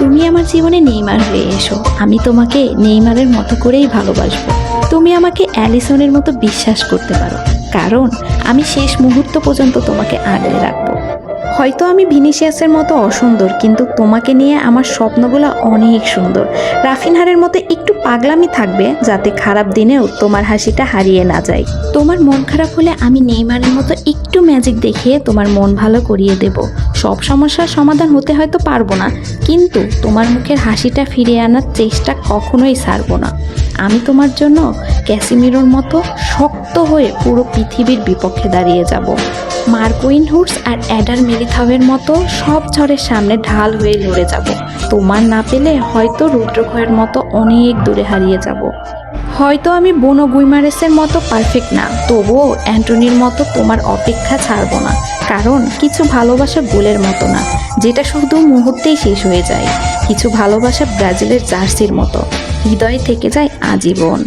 তুমি আমার জীবনে নেইমার হয়ে এসো, আমি তোমাকে নেইমারের মতো করেই ভালোবাসবো। তুমি আমাকে অ্যালিসনের মতো বিশ্বাস করতে পারো, কারণ আমি শেষ মুহূর্ত পর্যন্ত তোমাকে আগলে রাখবো। হয়তো আমি ভিনিসিয়াসের মতো অসুন্দর, কিন্তু তোমাকে নিয়ে আমার স্বপ্নগুলো অনেক সুন্দর। রাফিনহারের মতো একটু পাগলামি থাকবে, যাতে খারাপ দিনেও তোমার হাসিটা হারিয়ে না যায়। তোমার মন খারাপ হলে আমি নেইমারের মতো একটু ম্যাজিক দেখিয়ে তোমার মন ভালো করিয়ে দেব। সব সমস্যার সমাধান হতে হয়তো পারবো না, কিন্তু তোমার মুখের হাসিটা ফিরিয়ে আনার চেষ্টা কখনোই ছাড়বো না। আমি তোমার জন্য ক্যাসিমিরোর মতো শক্ত হয়ে পুরো পৃথিবীর বিপক্ষে দাঁড়িয়ে যাব। মার্কুইনহুডস আর অ্যাডার মিলিথাভের মতো সব ঝড়ের সামনে ঢাল হয়ে লড়ে যাব। তোমার না পেলে হয়তো রুদ্রক্ষয়ের মতো অনেক দূরে হারিয়ে যাব। হয়তো আমি বুনো গুইমারেসের মতো পারফেক্ট না, তবুও অ্যান্টনির মতো তোমার অপেক্ষা ছাড়বো না। কারণ কিছু ভালোবাসা গোলের মতো না, যেটা শুধু মুহূর্তেই শেষ হয়ে যায়। কিছু ভালোবাসা ব্রাজিলের জার্সির মতো, হৃদয়ে থেকে যায় আজীবন।